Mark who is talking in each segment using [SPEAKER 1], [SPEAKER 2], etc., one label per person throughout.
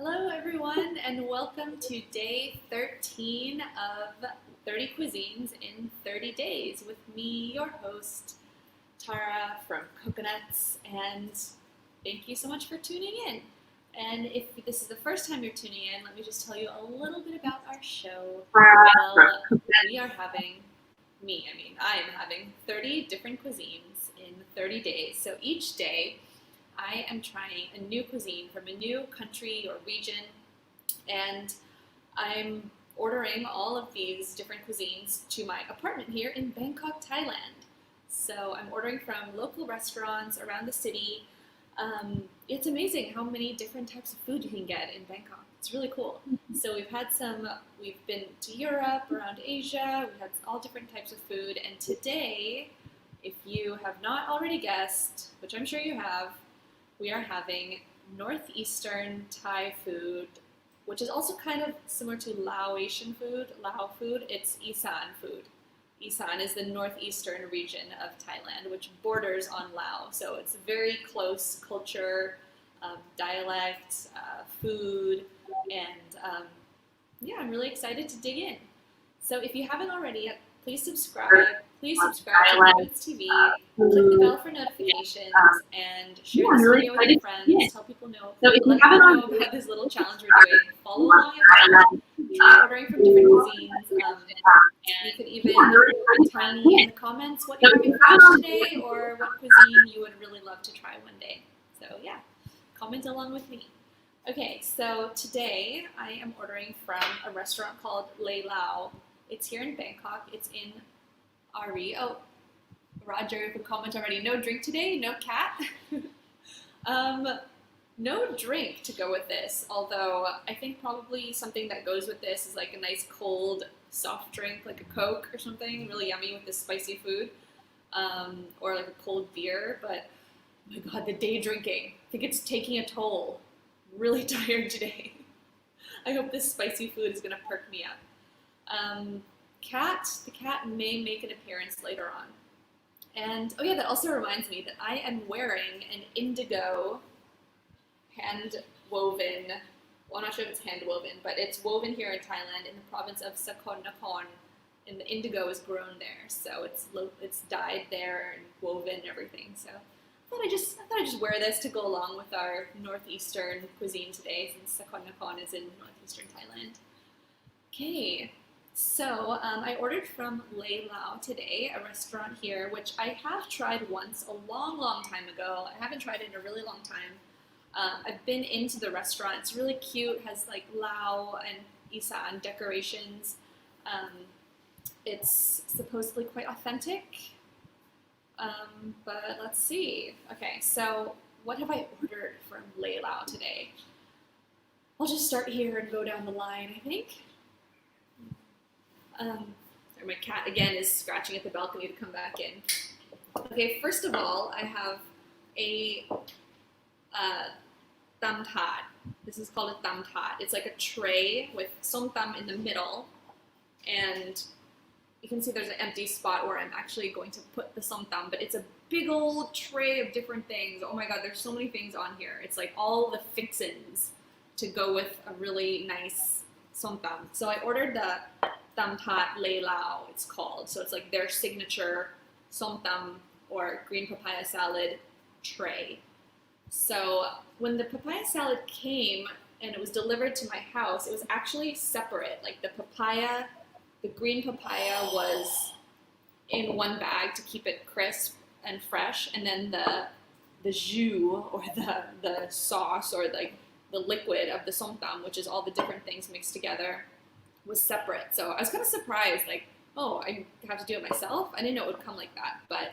[SPEAKER 1] Hello everyone and welcome to day 13 of 30 Cuisines in 30 Days with me, your host, Tara from Coconuts, and thank you so much for tuning in. And if this is the first time you're tuning in, let me just tell you a little bit about our show. Well, I am having 30 different cuisines in 30 days. So each day I am trying a new cuisine from a new country or region, and I'm ordering all of these different cuisines to my apartment here in Bangkok, Thailand. So I'm ordering from local restaurants around the city. It's amazing how many different types of food you can get in Bangkok. It's really cool. So we've been to Europe, around Asia, we've had all different types of food, and today, if you have not already guessed, which I'm sure you have, we are having Northeastern Thai food, which is also kind of similar to Laoatian food, Lao food. It's Isan food. Isan is the northeastern region of Thailand, which borders on Lao. So it's a very close culture, dialect, food, and yeah, I'm really excited to dig in. So if you haven't already yet, please subscribe to Coconuts TV, click the bell for notifications, and share this video with your friends. Tell people know. Let people know about this little challenge we're doing. Follow along at home. Try ordering from different cuisines. You could even tell me in the comments what you're having for lunch today, or what cuisine you would really love to try one day. So yeah, comment along with me. Okay, so today I am ordering from a restaurant called LayLao. It's here in Bangkok. It's in Ari. Oh, Roger, the comment already. No drink today, no cat. No drink to go with this, although I think probably something that goes with this is like a nice cold soft drink, like a Coke or something, really yummy with this spicy food, or like a cold beer. But oh my god, the day drinking, I think it's taking a toll. I'm really tired today. I hope this spicy food is gonna perk me up. The cat may make an appearance later on. And oh yeah, that also reminds me that I am wearing an indigo hand woven, well, I'm not sure if it's hand woven, but it's woven here in Thailand in the province of Nakhon, and the indigo is grown there, so it's dyed there and woven and everything. So I thought I'd just wear this to go along with our northeastern cuisine today, since Nakhon is in northeastern Thailand. Okay. So I ordered from LayLao today, a restaurant here, which I have tried once a long time ago. I haven't tried it in a really long time. I've been into the restaurant. It's really cute, has like Lao and Isan decorations. It's supposedly quite authentic, but let's see. Okay, so what have I ordered from LayLao today? I'll just start here and go down the line, I think. My cat again is scratching at the balcony to come back in. Okay, first of all, I have a tำถาด. This is called a tำถาด. It's like a tray with somtam in the middle, and you can see there's an empty spot where I'm actually going to put the somtam, but it's a big old tray of different things. Oh my god, there's so many things on here. It's like all the fixins to go with a really nice somtam. So I ordered the tำถาดLayLao, it's called. So it's like their signature somtam or green papaya salad tray. So when the papaya salad came and it was delivered to my house, it was actually separate. Like the green papaya was in one bag to keep it crisp and fresh, and then the jus, or the sauce, or like the liquid of the somtam, which is all the different things mixed together, was separate. So I was kind of surprised, like, oh, I have to do it myself? I didn't know it would come like that. But,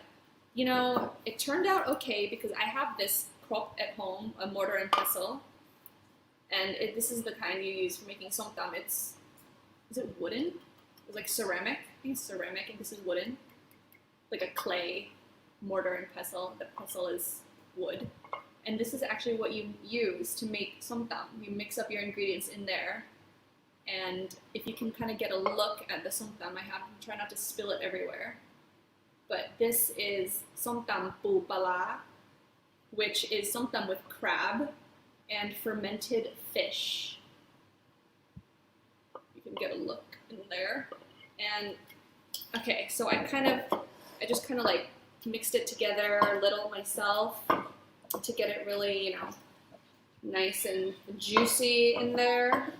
[SPEAKER 1] you know, it turned out okay, because I have this krok at home, a mortar and pestle, and this is the kind you use for making somtam. Is it wooden? It's like ceramic. I think it's ceramic, and this is wooden. Like a clay mortar and pestle. The pestle is wood. And this is actually what you use to make somtam. You mix up your ingredients in there. And if you can kind of get a look at the somtam I have, try not to spill it everywhere. But this is somtam pulpala, which is somtam with crab and fermented fish. You can get a look in there. And okay, so I just kind of like mixed it together a little myself to get it really, you know, nice and juicy in there.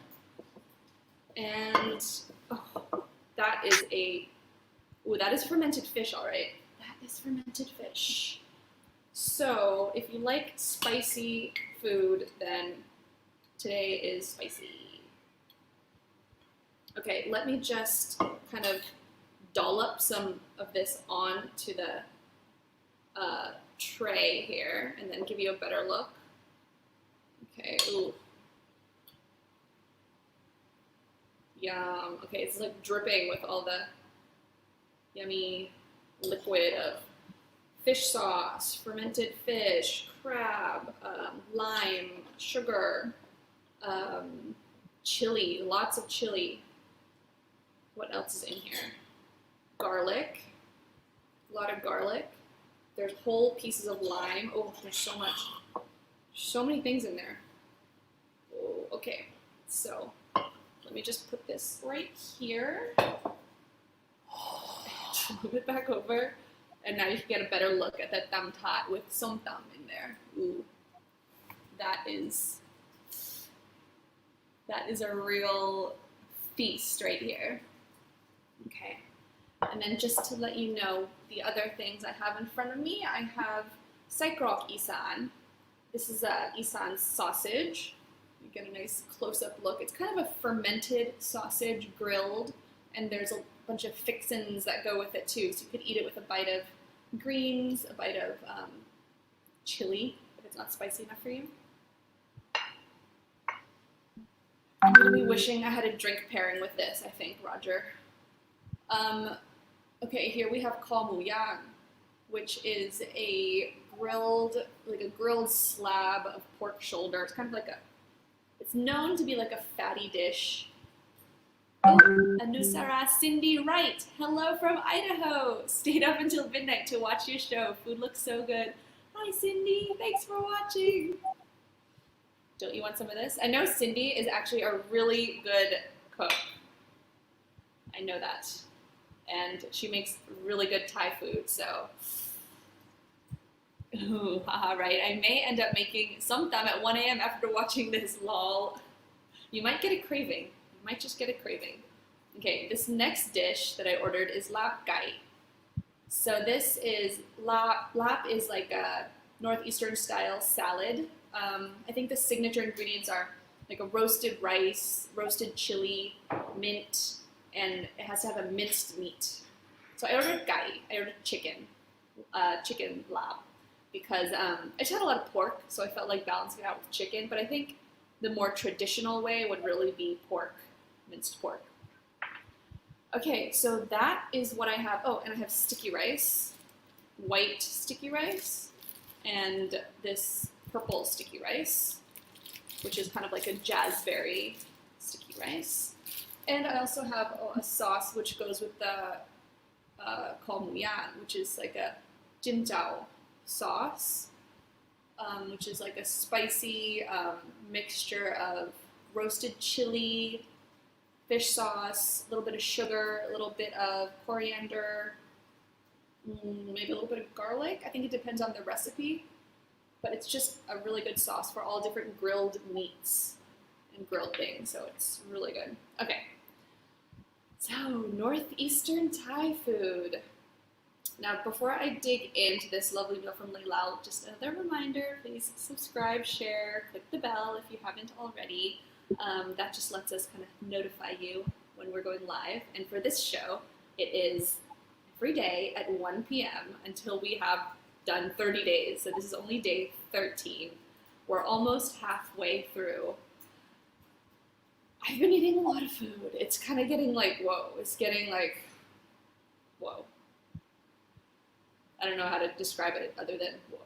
[SPEAKER 1] And oh, that is fermented fish, all right. That is fermented fish. So if you like spicy food, then today is spicy. Okay, let me just kind of dollop some of this onto the tray here and then give you a better look. Okay, ooh. Yum. Okay, it's like dripping with all the yummy liquid of fish sauce, fermented fish, crab, lime, sugar, chili, lots of chili. What else is in here? Garlic, a lot of garlic. There's whole pieces of lime. Oh, there's so much. So many things in there. Oh, okay, so let me just put this right here. Move it back over. And now you can get a better look at that tam tat with som tam in there. Ooh, that is a real feast right here. Okay, and then just to let you know the other things I have in front of me, I have Grok Isan. This is a Isan sausage. You get a nice close-up look. It's kind of a fermented sausage grilled, and there's a bunch of fixins that go with it too. So you could eat it with a bite of greens, a bite of chili, if it's not spicy enough for you. I'm gonna be wishing I had a drink pairing with this, I think, Roger. Okay, here we have kho yang, which is a grilled slab of pork shoulder. It's kind of like it's known to be like a fatty dish. Oh, Anusara Cindy Wright, hello from Idaho. Stayed up until midnight to watch your show. Food looks so good. Hi Cindy, thanks for watching. Don't you want some of this? I know Cindy is actually a really good cook. I know that. And she makes really good Thai food, so. Ooh, haha, right. I may end up making some tam at 1 a.m. after watching this, lol. You might get a craving. You might just get a craving. Okay, this next dish that I ordered is lab gai. So this is, lap is like a Northeastern style salad. I think the signature ingredients are like a roasted rice, roasted chili, mint, and it has to have a minced meat. So I ordered gai, I ordered chicken lab, because I just had a lot of pork, so I felt like balancing it out with chicken, but I think the more traditional way would really be pork, minced pork. Okay, so that is what I have. Oh, and I have sticky rice, white sticky rice, and this purple sticky rice, which is kind of like a jazzberry sticky rice. And I also have a sauce which goes with the kho yang, which is like a jinjiao sauce, which is like a spicy mixture of roasted chili, fish sauce, a little bit of sugar, a little bit of coriander, maybe a little bit of garlic. I think it depends on the recipe, but it's just a really good sauce for all different grilled meats and grilled things, so it's really good. Okay, so Northeastern Thai food. Now, before I dig into this lovely meal from LayLao, just another reminder, please subscribe, share, click the bell if you haven't already. That just lets us kind of notify you when we're going live. And for this show, it is every day at 1 p.m. until we have done 30 days. So this is only day 13. We're almost halfway through. I've been eating a lot of food. It's kind of getting like, whoa. It's getting like, whoa. I don't know how to describe it other than whoa.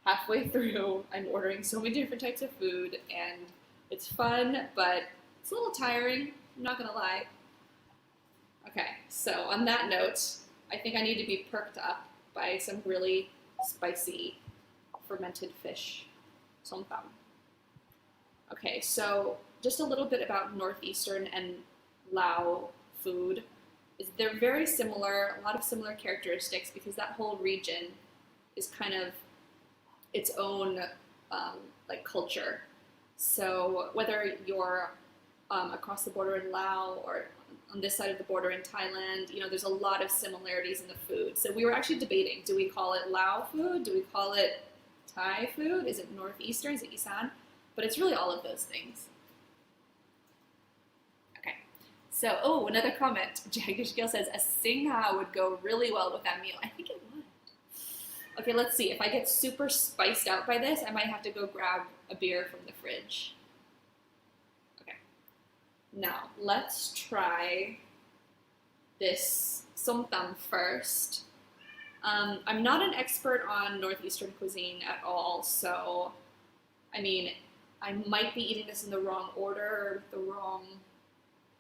[SPEAKER 1] Halfway through, I'm ordering so many different types of food, and it's fun, but it's a little tiring, I'm not gonna lie. Okay, so on that note, I think I need to be perked up by some really spicy fermented fish. Som tam. Okay, so just a little bit about Northeastern and Lao food. They're very similar, a lot of similar characteristics because that whole region is kind of its own like culture. So whether you're across the border in Laos or on this side of the border in Thailand, you know, there's a lot of similarities in the food. So we were actually debating, do we call it Lao food? Do we call it Thai food? Is it Northeastern? Is it Isan? But it's really all of those things. Okay, so, oh, another comment. Jagdish Gill says, a singha would go really well with that meal. I think it would. Okay, let's see. If I get super spiced out by this, I might have to go grab a beer from the fridge. Okay, now let's try this somtam first. I'm not an expert on Northeastern cuisine at all, so, I mean, I might be eating this in the wrong order or the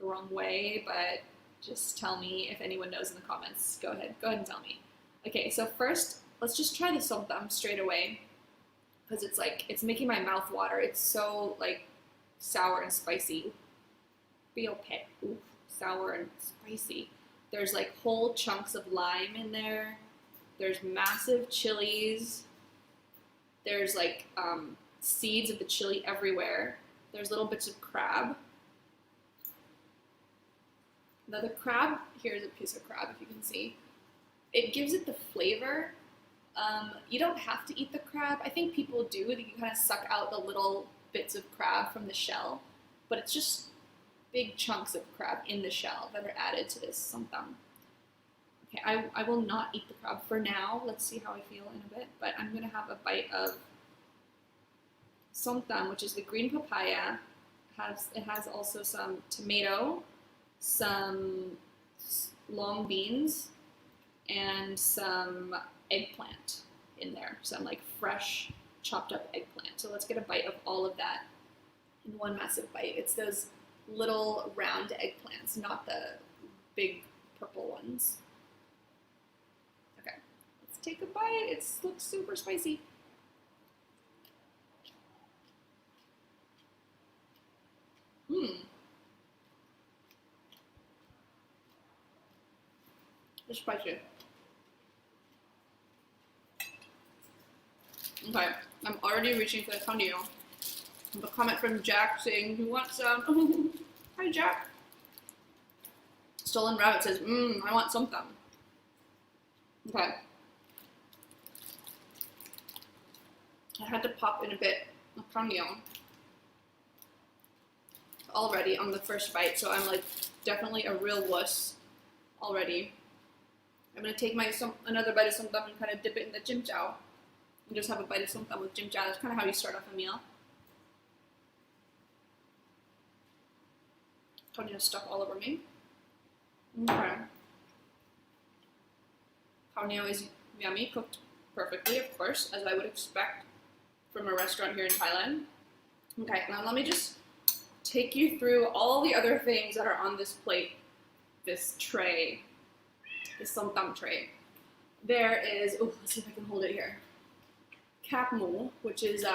[SPEAKER 1] wrong way, but just tell me if anyone knows in the comments. Go ahead and tell me. Okay, so first, let's just try the somtam straight away, because it's making my mouth water. It's so like sour and spicy. Real pet, ooh, sour and spicy. There's like whole chunks of lime in there. There's massive chilies. There's like seeds of the chili everywhere. There's little bits of crab. Now the crab, here's a piece of crab if you can see. It gives it the flavor. You don't have to eat the crab. I think people do. You can kind of suck out the little bits of crab from the shell, but it's just big chunks of crab in the shell that are added to this somtam. Okay, I will not eat the crab for now. Let's see how I feel in a bit, but I'm gonna have a bite of somtam, which is the green papaya. It has also some tomato, some long beans, and some eggplant in there. Some like fresh chopped up eggplant. So let's get a bite of all of that in one massive bite. It's those little round eggplants, not the big purple ones. Okay, let's take a bite. It looks super spicy. It's spicy. Okay, I'm already reaching for the condio. I have a comment from Jack saying he wants some. Hi, Jack. Stolen Rabbit says, I want something. Okay. I had to pop in a bit of condio already on the first bite, so I'm like definitely a real wuss already. I'm gonna take another bite of somtam and kind of dip it in the jimjao. And just have a bite of somtam with jimjao. That's kind of how you start off a meal. Condio stuck all over me. Okay. Condio is yummy, cooked perfectly, of course, as I would expect from a restaurant here in Thailand. Okay, now let me just take you through all the other things that are on this plate, this tray, this somtam tray. There is, oh, let's see if I can hold it here. Kap mu, which is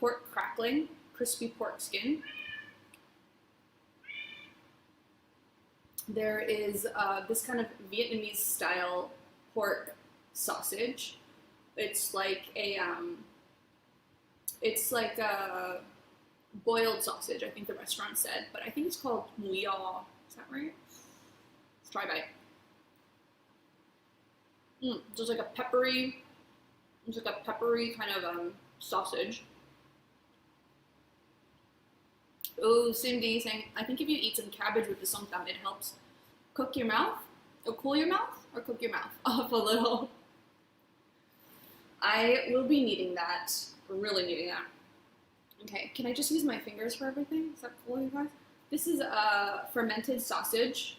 [SPEAKER 1] pork crackling, crispy pork skin. There is this kind of Vietnamese style pork sausage. It's like a boiled sausage, I think the restaurant said, but I think it's called muya. Is that right? Let's try a bite. Just like a peppery, kind of sausage. Oh, Cindy saying, I think if you eat some cabbage with the somtam, it helps cook your mouth, or cool your mouth, or cook your mouth off a little. I will be needing that, really needing that. Okay, can I just use my fingers for everything? Is that cool, you guys? This is a fermented sausage.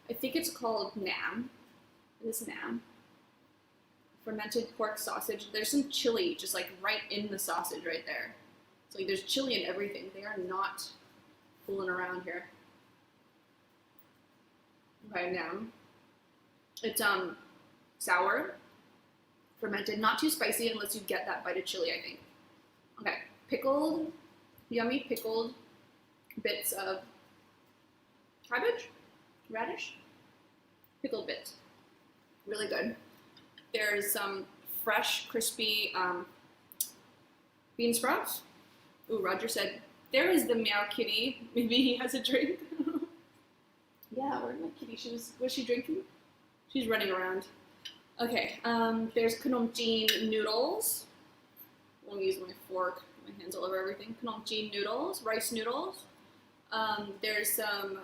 [SPEAKER 1] I think it's called nam. This nam. Fermented pork sausage. There's some chili just like right in the sausage right there. So like, there's chili in everything. They are not fooling around here. Okay, nam. It's sour, fermented, not too spicy unless you get that bite of chili, I think. Okay, pickled yummy pickled bits of cabbage, radish, pickled bits. Really good. There's some fresh, crispy bean sprouts. Ooh, Roger said, there is the meow kitty. Maybe he has a drink. Yeah, where's my kitty? Was she drinking? She's running around. Okay, there's knom jean noodles. Let me use my fork. My hands all over everything. Knom jean noodles, rice noodles. There's some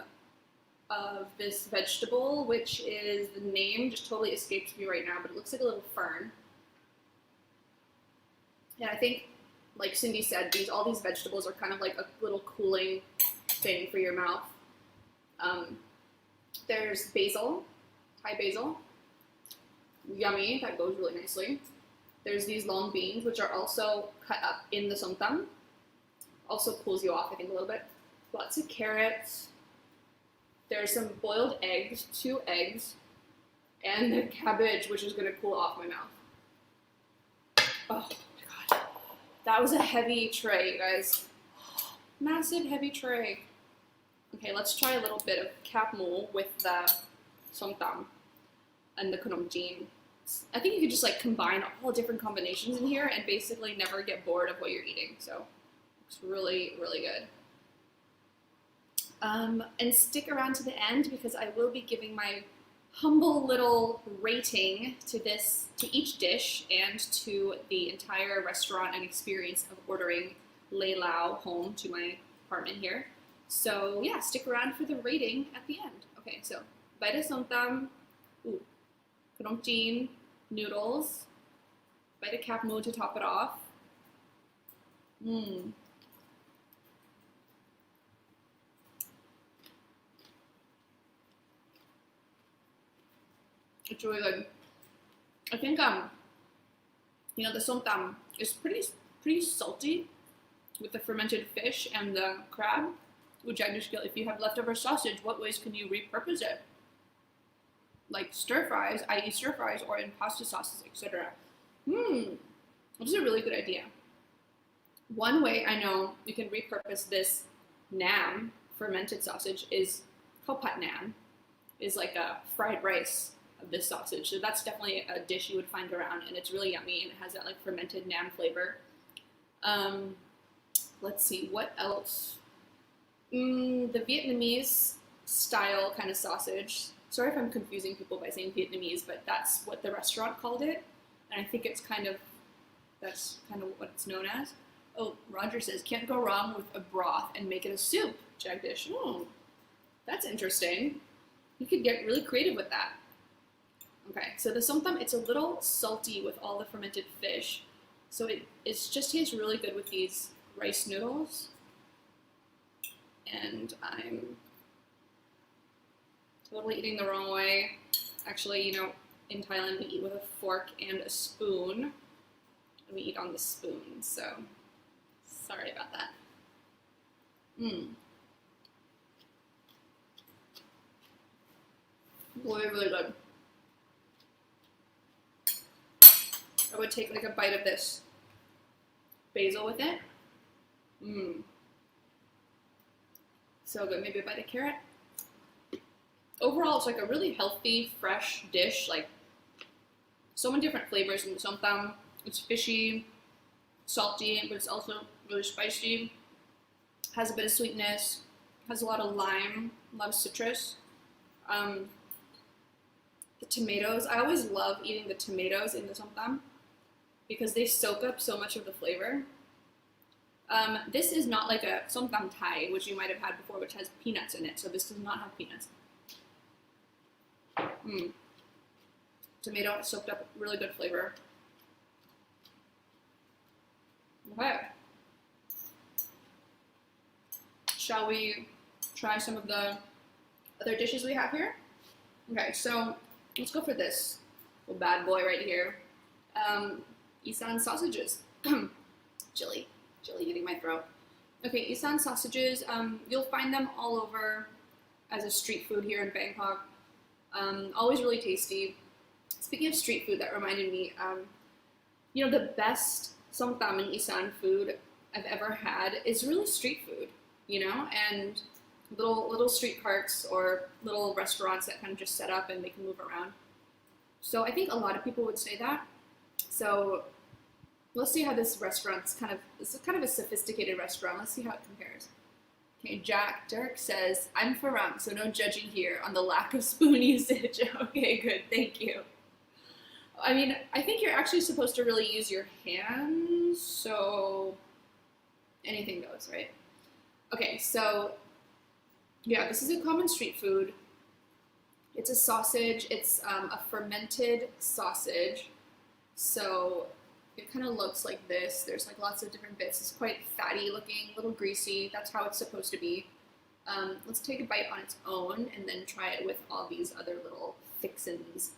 [SPEAKER 1] of this vegetable, which is, the name just totally escapes me right now, but it looks like a little fern. And I think, like Cindy said, all these vegetables are kind of like a little cooling thing for your mouth. There's basil, Thai basil. Yummy, that goes really nicely. There's these long beans, which are also cut up in the somtam. Also cools you off, I think, a little bit. Lots of carrots. There's some boiled eggs, 2 eggs, and the cabbage, which is going to cool off my mouth. Oh my god. That was a heavy tray, you guys. Massive heavy tray. Okay, let's try a little bit of cap moo with the somtam and the knom jean. I think you could just like combine all different combinations in here and basically never get bored of what you're eating. So it's really, really good. And stick around to the end because I will be giving my humble little rating to each dish and to the entire restaurant and experience of ordering LayLao home to my apartment here. So yeah, stick around for the rating at the end. Okay, so bite of somtam, knom jean, noodles, bite of cap moo to top it off. It's really good. I think the somtam is pretty salty with the fermented fish and the crab. Which I just feel, if you have leftover sausage, what ways can you repurpose it? Like stir fries, i.e. stir fries, or in pasta sauces, etc. This is a really good idea. One way I know you can repurpose this nam, fermented sausage, is kopat nam, is like a fried rice of this sausage. So that's definitely a dish you would find around, and it's really yummy, and it has that like fermented nam flavor. Let's see, what else? The Vietnamese style kind of sausage. Sorry if I'm confusing people by saying Vietnamese, but that's what the restaurant called it, and I think that's kind of what it's known as. Oh, Roger says, can't go wrong with a broth and make it a soup, Jagdish. That's interesting. You could get really creative with that. Okay, so the somtam, it's a little salty with all the fermented fish, so it just tastes really good with these rice noodles. And I'm totally eating the wrong way. Actually, in Thailand we eat with a fork and a spoon. And we eat on the spoon, so sorry about that. Really, really good. I would take like a bite of this basil with it. So good. Maybe a bite of carrot. Overall, it's like a really healthy, fresh dish. Like so many different flavors in the somtam. It's fishy, salty, but it's also really spicy. Has a bit of sweetness. Has a lot of lime, a lot of citrus. The tomatoes. I always love eating the tomatoes in the somtam because they soak up so much of the flavor. This is not like a somtam Thai, which you might have had before, which has peanuts in it. So this does not have peanuts. Tomato soaked up really good flavor. Okay. Shall we try some of the other dishes we have here? Okay, so let's go for this little bad boy right here. Isan sausages. Chili hitting my throat. Okay, Isan sausages, you'll find them all over as a street food here in Bangkok. Always really tasty. Speaking of street food, that reminded me, the best somtam in Isan food, I've ever had is really street food, you know, and little street carts or little restaurants that kind of just set up and they can move around. So I think a lot of people would say that. So let's see how this restaurant's this is kind of a sophisticated restaurant. Let's see how it compares. Okay, Derek says, I'm Farang, so no judging here on the lack of spoon usage. Okay, good, thank you. I mean, I think you're actually supposed to really use your hands, so anything goes, right? Okay, so yeah, this is a common street food. It's a sausage. It's a fermented sausage. So it kind of looks like this. There's like lots of different bits. It's quite fatty looking, a little greasy. That's how it's supposed to be. Let's take a bite on its own and then try it with all these other little fixins.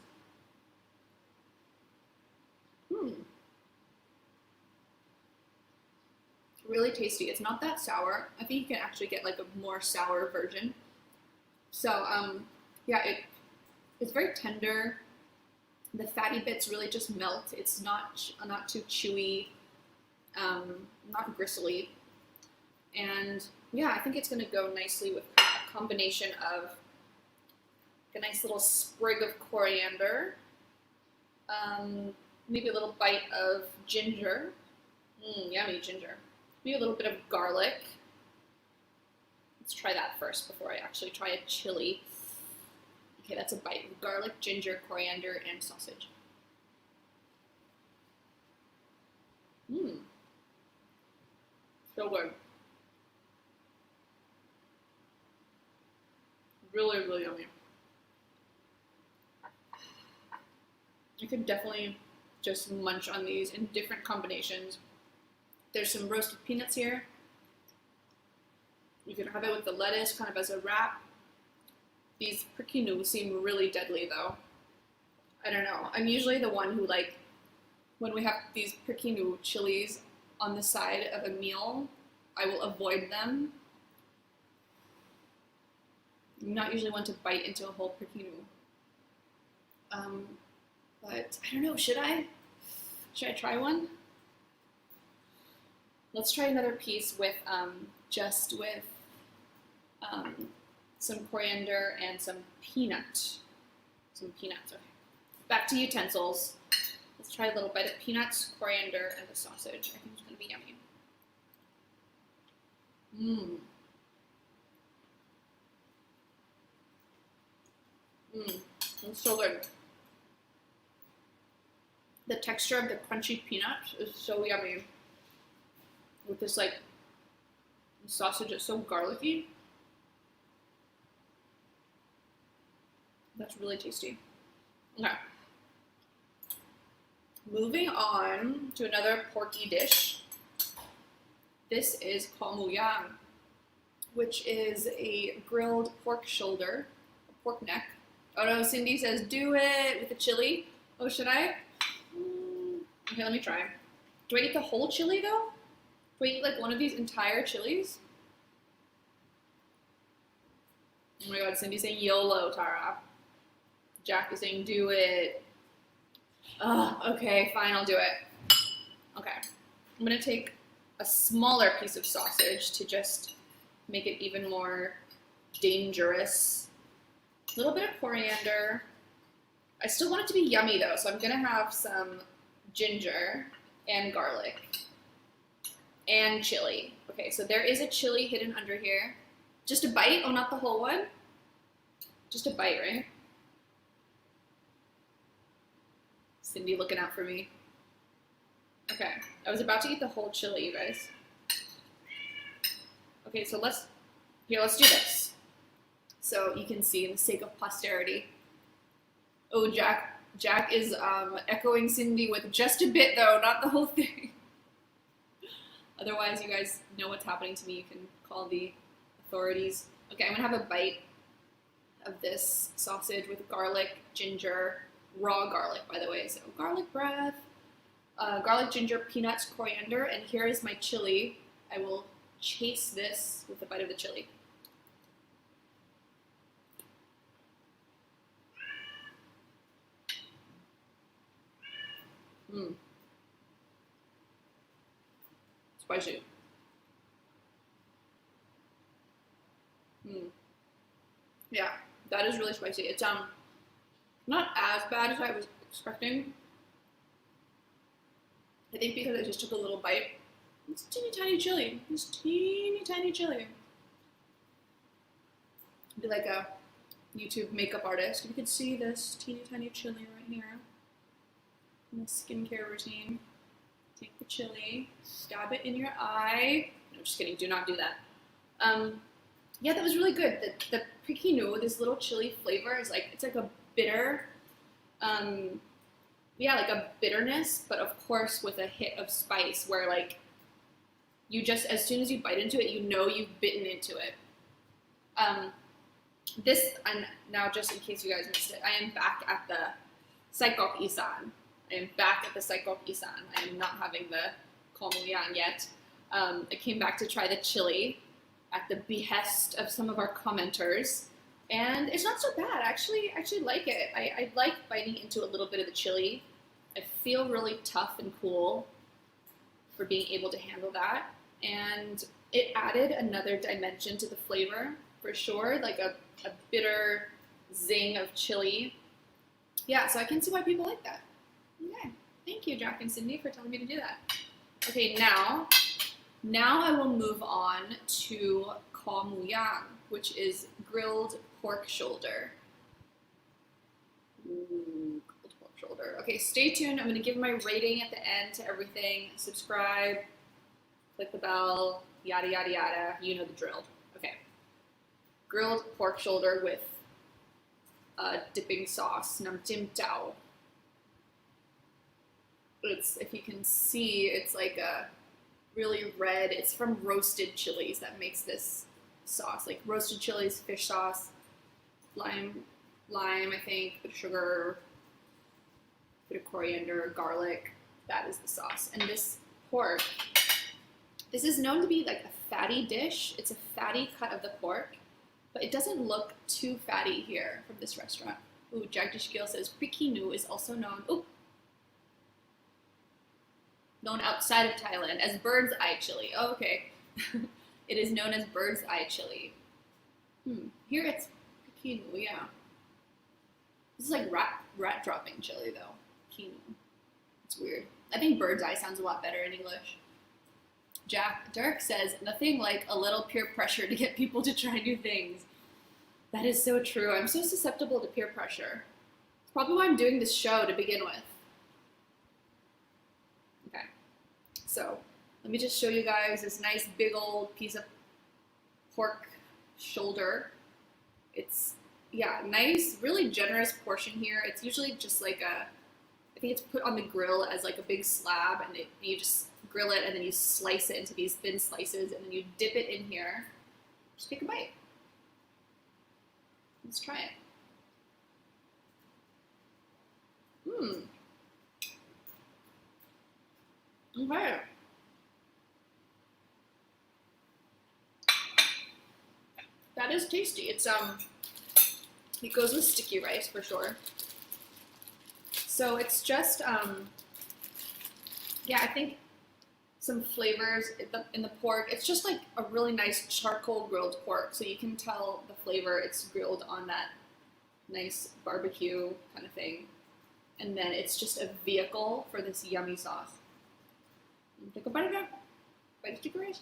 [SPEAKER 1] Really tasty. It's not that sour. I think you can actually get like a more sour version. So yeah, it's very tender. The fatty bits really just melt. It's not too chewy, not gristly, and yeah, I think it's gonna go nicely with a combination of a nice little sprig of coriander, maybe a little bite of ginger. Yummy ginger. Maybe a little bit of garlic. Let's try that first before I actually try a chili. Okay, that's a bite. Garlic, ginger, coriander, and sausage. So good. Really, really yummy. You could definitely just munch on these in different combinations. There's some roasted peanuts here. You can have it with the lettuce kind of as a wrap. These prikinu seem really deadly though. I don't know. I'm usually the one who, like, when we have these prikinu chilies on the side of a meal, I will avoid them. I'm not usually one to bite into a whole prikinu. But I don't know, should I? Should I try one? Let's try another piece with some coriander and some peanut. Okay. Back to utensils. Let's try a little bite of peanuts, coriander, and the sausage. I think it's gonna be yummy. It's so good. The texture of the crunchy peanuts is so yummy. With this, like, sausage is so garlicky. That's really tasty. Okay. Moving on to another porky dish. This is kho yang, which is a grilled pork shoulder, a pork neck. Oh no, Cindy says, do it with the chili. Oh, should I? Okay, let me try. Do I eat the whole chili though? Do I eat like one of these entire chilies? Oh my god, Cindy's saying YOLO, Tara. Jack is saying do it. Okay, fine, I'll do it. Okay, I'm gonna take a smaller piece of sausage to just make it even more dangerous. A little bit of coriander. I still want it to be yummy though, so I'm gonna have some ginger and garlic and chili. Okay, so there is a chili hidden under here. Just a bite? Oh, not the whole one? Just a bite, right? Cindy looking out for me. Okay, I was about to eat the whole chili, you guys. Okay, so let's do this. So you can see, in the sake of posterity. Oh, Jack is echoing Cindy with just a bit though, not the whole thing. Otherwise, you guys know what's happening to me. You can call the authorities. Okay, I'm gonna have a bite of this sausage with garlic, ginger, raw garlic, by the way. So garlic breath, garlic, ginger, peanuts, coriander, and here is my chili. I will chase this with a bite of the chili. Spicy. Mm. Yeah, that is really spicy. It's not as bad as I was expecting. I think because I just took a little bite. It's teeny tiny chili. It's teeny tiny chili. I'd be like a YouTube makeup artist. You could see this teeny tiny chili right here. In the skincare routine. Take the chili, stab it in your eye. No, just kidding. Do not do that. Yeah, that was really good. The prickinu, this little chili flavor, is like, it's like a bitter, yeah, like a bitterness, but of course with a hit of spice where like you just, as soon as you bite into it, you know you've bitten into it. This, and now just in case you guys missed it, I am back at the Saikok Isan. I am back at the Saikok Isan. I am not having the Komuyang yet. I came back to try the chili at the behest of some of our commenters, and it's not so bad. I actually like it. I like biting into a little bit of the chili. I feel really tough and cool for being able to handle that, and it added another dimension to the flavor for sure, like a bitter zing of chili. Yeah, so I can see why people like that. Okay, thank you, Jack and Cindy, for telling me to do that. Okay, now I will move on to kho which is grilled pork shoulder. Ooh, grilled pork shoulder. Okay, stay tuned. I'm going to give my rating at the end to everything. Subscribe, click the bell, yada, yada, yada. You know the drill. Okay. Grilled pork shoulder with dipping sauce, nam jim chao. It's, if you can see, it's like a really red, it's from roasted chilies that makes this sauce, like roasted chilies, fish sauce, lime, I think, bit of sugar, bit of coriander, garlic. That is the sauce. And this pork, this is known to be like a fatty dish. It's a fatty cut of the pork, but it doesn't look too fatty here from this restaurant. Ooh, Jagdish Gill says prickinu is also known, known outside of Thailand as bird's eye chili. Oh, okay. It is known as bird's eye chili. Here it's quinoa, yeah. This is like rat dropping chili though. Quinoa. It's weird. I think bird's eye sounds a lot better in English. Dirk says, nothing like a little peer pressure to get people to try new things. That is so true. I'm so susceptible to peer pressure. It's probably why I'm doing this show to begin with. Okay. So, let me just show you guys this nice big old piece of pork shoulder. It's, yeah, nice, really generous portion here. It's usually just like I think it's put on the grill as like a big slab, and you just grill it, and then you slice it into these thin slices, and then you dip it in here. Just take a bite. Let's try it. Okay. That is tasty. It's it goes with sticky rice for sure. So it's just yeah, I think some flavors in the pork. It's just like a really nice charcoal grilled pork, so you can tell the flavor. It's grilled on that nice barbecue kind of thing, and then it's just a vehicle for this yummy sauce. Take a bite of that. Bite of sticky rice.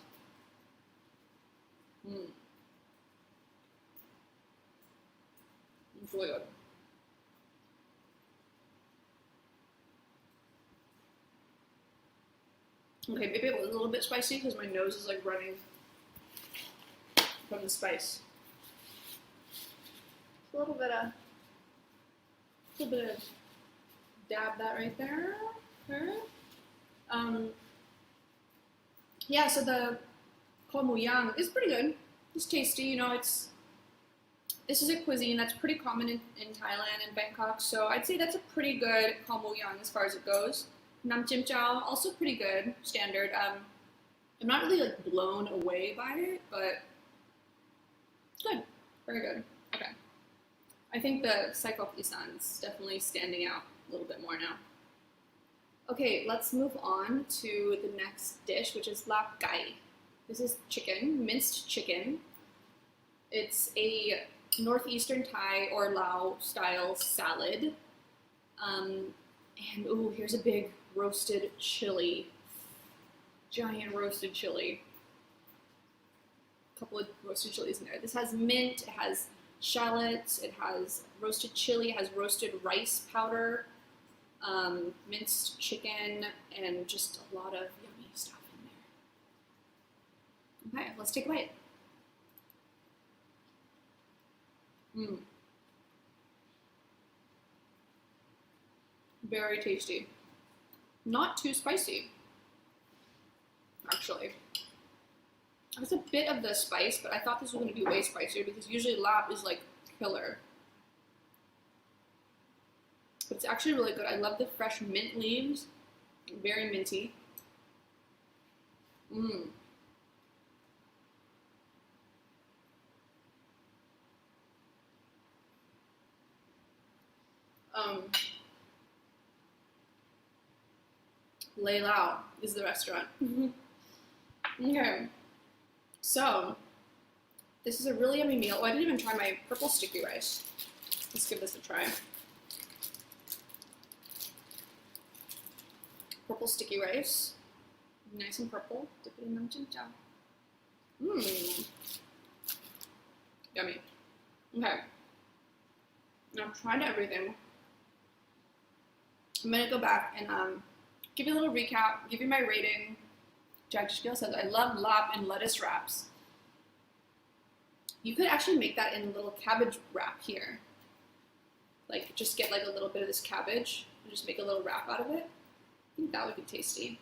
[SPEAKER 1] It's really good. Okay, maybe it was a little bit spicy because my nose is like running from the spice. A little bit of dab that right there. Yeah, so the kho is pretty good. It's tasty, you know. This is a cuisine that's pretty common in Thailand and Bangkok, so I'd say that's a pretty good kho as far as it goes. Nam Jim Chow, also pretty good, standard. I'm not really like blown away by it, but it's good, very good. Okay, I think the Saikok Isan's definitely standing out a little bit more now. Okay, let's move on to the next dish, which is lab gai. This is chicken, minced chicken. It's a Northeastern Thai or Lao style salad. And ooh, here's a big roasted chili. Giant roasted chili. A couple of roasted chilies in there. This has mint, it has shallots, it has roasted chili, it has roasted rice powder, minced chicken, and just a lot of yummy stuff in there. Okay, let's take a bite. Very tasty. Not too spicy, actually. There's a bit of the spice, but I thought this was going to be way spicier because usually lap is like killer. But it's actually really good. I love the fresh mint leaves. Very minty. LayLao is the restaurant. Okay. So, this is a really yummy meal. Oh, I didn't even try my purple sticky rice. Let's give this a try. Purple sticky rice. Nice and purple. Dip it in the Yummy. Okay. Now I've tried everything. I'm gonna go back and give you a little recap, give you my rating. Jack Gill says, I love lap and lettuce wraps. You could actually make that in a little cabbage wrap here. Like, just get like a little bit of this cabbage and just make a little wrap out of it. I think that would be tasty.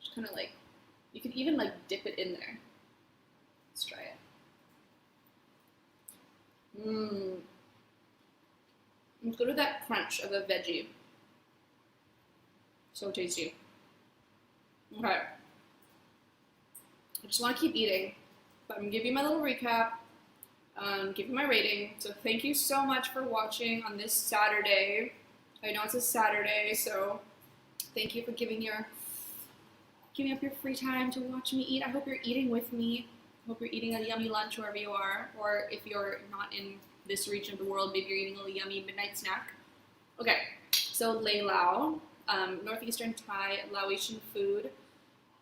[SPEAKER 1] Just kind of like, you could even like dip it in there. Let's try it. Let's go to that crunch of a veggie. So tasty. Okay. I just want to keep eating, but I'm going to give you my little recap, give you my rating. So thank you so much for watching on this Saturday. I know it's a Saturday, so thank you for giving up your free time to watch me eat. I hope you're eating with me. I hope you're eating a yummy lunch wherever you are, or if you're not in this region of the world, maybe you're eating a little yummy midnight snack. Okay, so LayLao, Northeastern Thai Laoatian food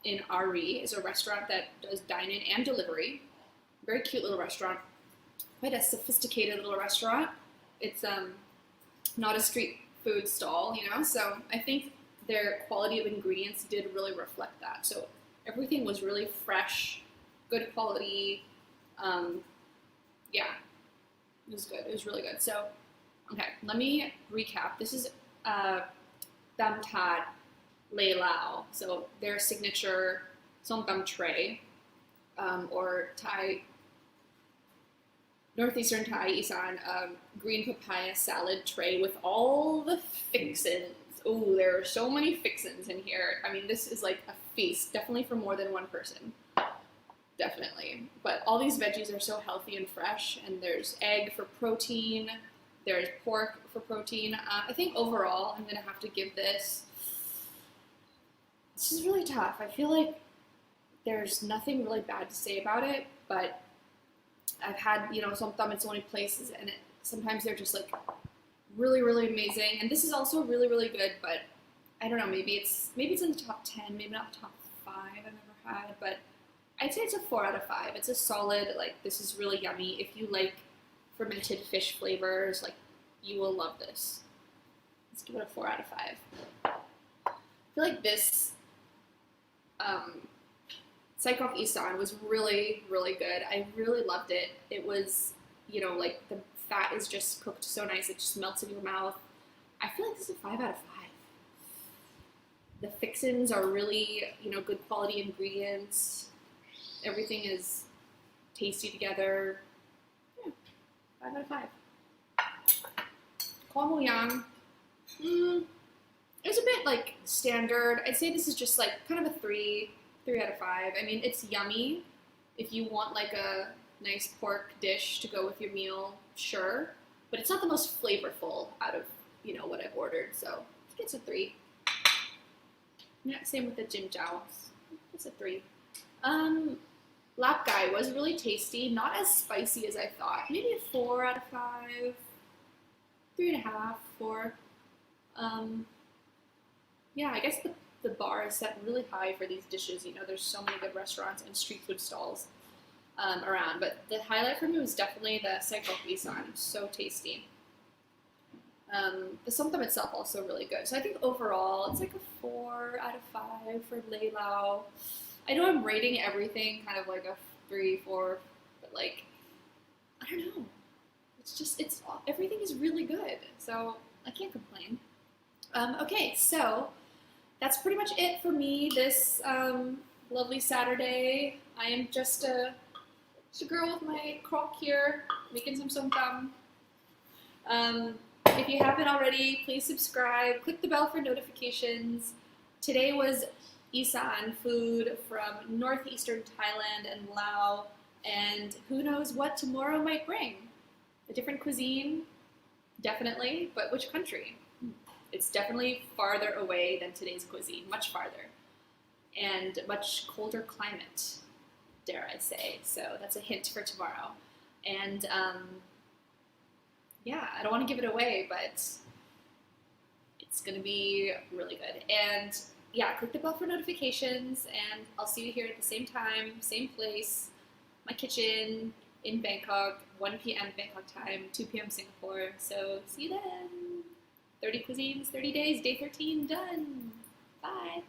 [SPEAKER 1] in RE is a restaurant that does dine-in and delivery. Very cute little restaurant. Quite a sophisticated little restaurant. It's not a street food stall, you know, so I think their quality of ingredients did really reflect that. So everything was really fresh, good quality. Yeah, it was good. It was really good. So, okay, let me recap. This is tำถาดLayLao, so their signature somtam tray, or Thai, Northeastern Thai, Isan, green papaya salad tray with all the fixins. Oh, there are so many fixins in here. I mean, this is like a feast, definitely for more than one person. Definitely. But all these veggies are so healthy and fresh, and there's egg for protein, there's pork for protein. I think overall, I'm gonna have to give this. This is really tough. I feel like there's nothing really bad to say about it, but I've had, you know, somtam in so many places, and sometimes they're just like really, really amazing. And this is also really, really good, but I don't know, maybe it's in the top 10, maybe not the top 5 I've ever had, but I'd say it's a 4 out of 5. It's a solid, like, this is really yummy. If you like fermented fish flavors, like, you will love this. Let's give it a 4 out of 5. I feel like this Psychok Isan was really, really good. I really loved it. It was, you know, like, the fat is just cooked so nice, it just melts in your mouth. I feel like this is a 5 out of 5. The fixins are really, you know, good quality ingredients. Everything is tasty together. Yeah, 5 out of 5. Kho Mu Yang. It's a bit like standard. I'd say this is just like kind of a 3 out of 5. I mean, it's yummy. If you want like a nice pork dish to go with your meal, sure. But it's not the most flavorful out of, you know, what I've ordered. So I think it's a 3. Yeah, same with the Jim Jiao. It's a 3. lap gai was really tasty, not as spicy as I thought. Maybe a 4 out of 5, 3.5, 4. Yeah, I guess the bar is set really high for these dishes. You know, there's so many good restaurants and street food stalls around. But the highlight for me was definitely the cycle Isan. It was so tasty. The somtam itself also really good. So I think overall it's like a 4 out of 5 for LayLao. I know I'm rating everything kind of like a 3, 4, but like, I don't know. It's everything is really good. So I can't complain. Okay, so that's pretty much it for me this lovely Saturday. I am just a girl with my crock here, making some somtam. If you haven't already, please subscribe, click the bell for notifications. Today was Isan food from Northeastern Thailand and Laos, and who knows what tomorrow might bring. A different cuisine, definitely, but which country? It's definitely farther away than today's cuisine, much farther, and much colder climate, dare I say. So that's a hint for tomorrow. And yeah, I don't want to give it away, but it's going to be really good. And yeah, click the bell for notifications, and I'll see you here at the same time, same place, my kitchen in Bangkok, 1 p.m. Bangkok time, 2 p.m. Singapore. So see you then. 30 cuisines, 30 days, day 13 done. Bye.